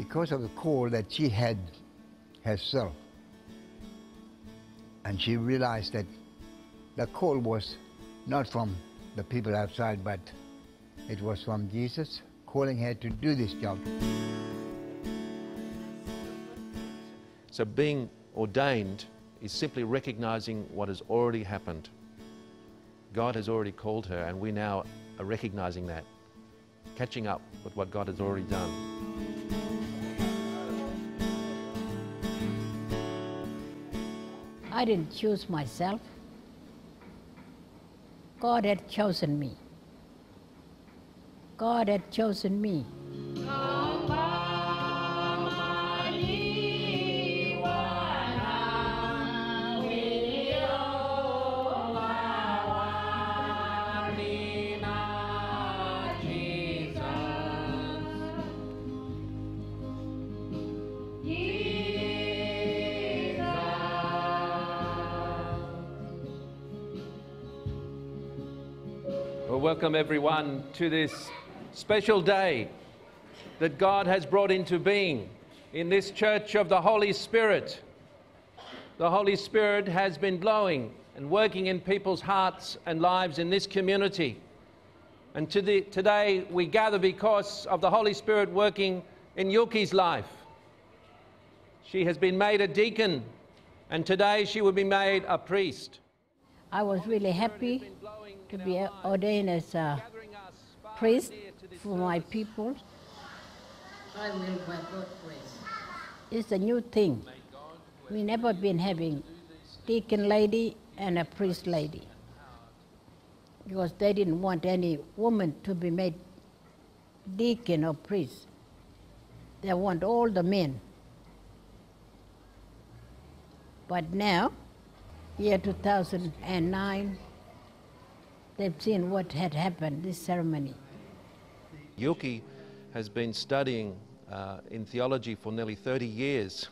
because of the call that she had herself. And she realized that the call was not from the people outside, but it was from Jesus calling her to do this job. So being ordained is simply recognizing what has already happened. God has already called her, and we now are recognizing that, catching up with what God has already done. I didn't choose myself. God had chosen me. God had chosen me. Well, welcome everyone to this special day that God has brought into being in this Church of the Holy Spirit. The Holy Spirit has been blowing and working in people's hearts and lives in this community. And today we gather because of the Holy Spirit working in Yulki's life. She has been made a deacon, and today she will be made a priest. I was really happy to be ordained as a priest for my people. I will by God's grace. It's a new thing. We never been having deacon lady and a priest lady, because they didn't want any woman to be made deacon or priest. They want all the men. But now, year 2009, they've seen what had happened, this ceremony. Yulki has been studying in theology for nearly 30 years.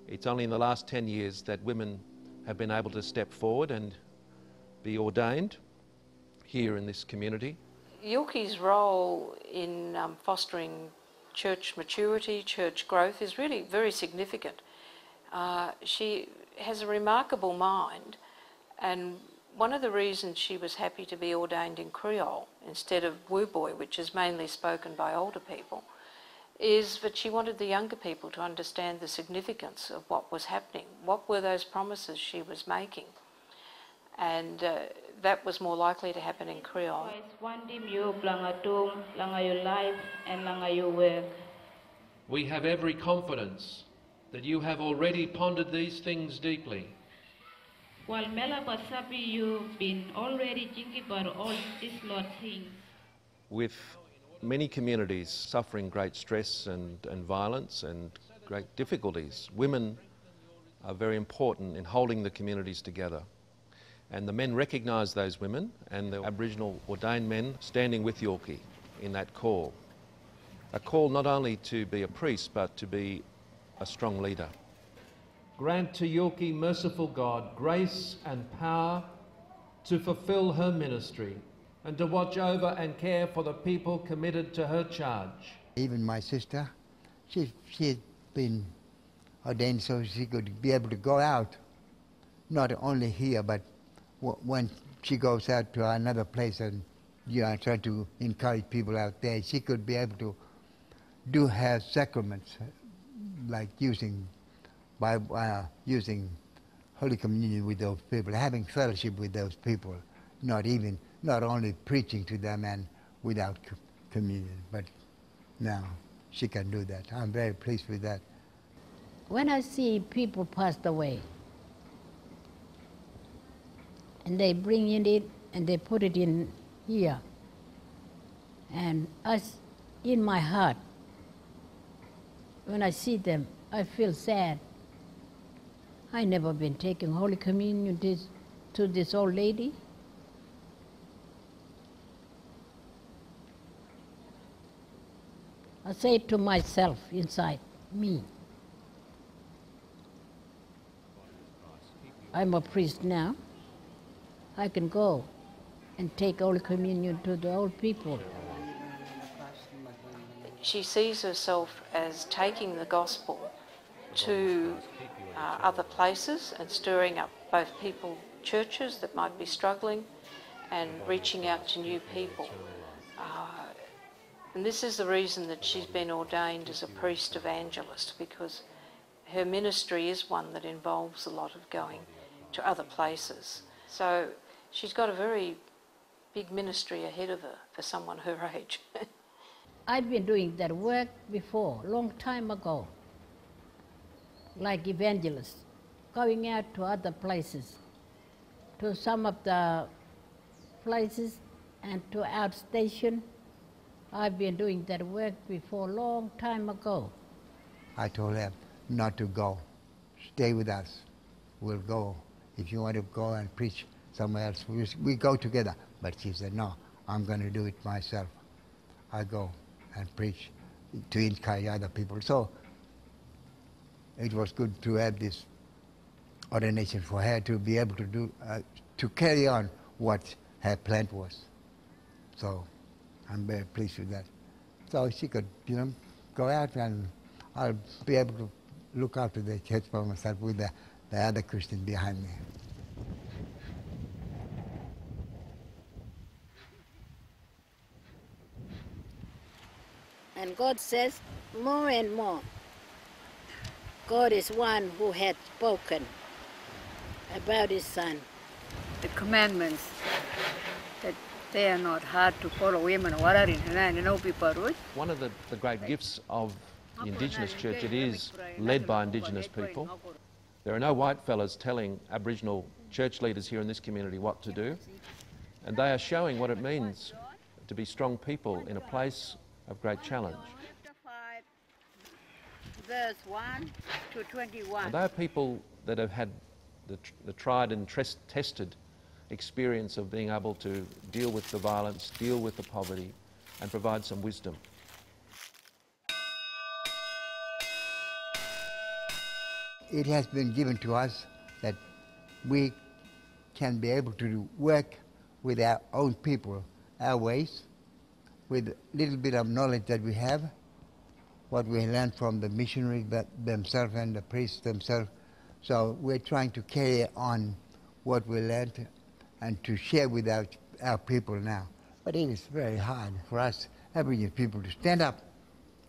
It's only in the last 10 years that women have been able to step forward and be ordained here in this community. Yulki's role in fostering church maturity, church growth is really very significant. She has a remarkable mind, and one of the reasons she was happy to be ordained in Creole instead of Wuboy, which is mainly spoken by older people, is that she wanted the younger people to understand the significance of what was happening. What were those promises she was making? And that was more likely to happen in Creole. We have every confidence that you have already pondered these things deeply. You've been already thinking about all these Lord things. With many communities suffering great stress and violence and great difficulties, women are very important in holding the communities together. And the men recognise those women, and the Aboriginal ordained men standing with Yulki in that call. A call not only to be a priest, but to be a strong leader. Grant to Yulki, merciful God, grace and power to fulfil her ministry and to watch over and care for the people committed to her charge. Even my sister, she's been ordained so she could be able to go out, not only here, but when she goes out to another place and try to encourage people out there, she could be able to do her sacraments, like using Holy Communion with those people, having fellowship with those people, not only preaching to them and without communion, but now she can do that. I'm very pleased with that. When I see people passed away, and they bring in it and they put it in here, and us, in my heart, when I see them, I feel sad. I never been taking Holy Communion to this old lady. I say to myself inside me, I'm a priest now. I can go and take Holy Communion to the old people. she sees herself as taking the gospel to other places and stirring up both people, churches that might be struggling, and reaching out to new people. And this is the reason that she's been ordained as a priest evangelist, because her ministry is one that involves a lot of going to other places. So she's got a very big ministry ahead of her for someone her age. I'd been doing that work before, long time ago, like evangelist, going out to other places, to some of the places and to outstation. I've been doing that work before, long time ago. I told her not to go. Stay with us. We'll go. If you want to go and preach somewhere else, we go together. But she said, no, I'm going to do it myself. I go and preach to encourage other people. So it was good to have this ordination for her to be able to do, to carry on what her plan was. So I'm very pleased with that. So she could, go out, and I'll be able to look after the church by myself with the other Christians behind me. And God says more and more, God is one who had spoken about his Son. The commandments, that they are not hard to follow. One of the great gifts of the Indigenous Church, it is led by Indigenous people. There are no white fellas telling Aboriginal church leaders here in this community what to do, and they are showing what it means to be strong people in a place of great challenge. Verse 1 to 21. And they are people that have had the tried and tested experience of being able to deal with the violence, deal with the poverty, and provide some wisdom. It has been given to us that we can be able to work with our own people, our ways, with a little bit of knowledge that we have, what we learned from the missionaries themselves and the priests themselves. So we're trying to carry on what we learned and to share with our people now. But it is very hard for us Aboriginal people to stand up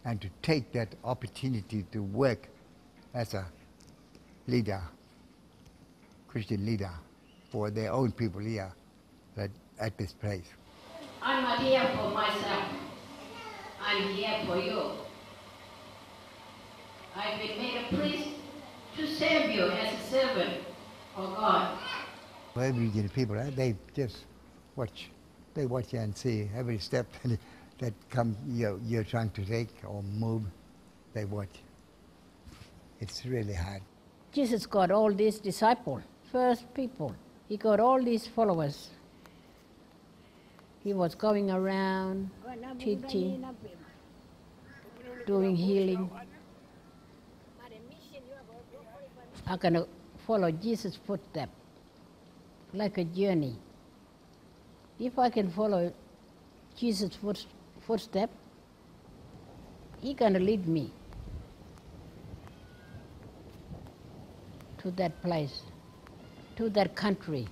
and to take that opportunity to work as a leader, Christian leader, for their own people here at this place. I'm not here for myself. I'm here for you. I've been made a priest to serve you as a servant for God. Aboriginal people, they just watch. They watch and see every step that you're trying to take or move. They watch. It's really hard. Jesus got all these disciples, first people. He got all these followers. He was going around, teaching, doing healing. I'm going to follow Jesus' footsteps, like a journey. If I can follow Jesus' footsteps, he's going to lead me to that place, to that country.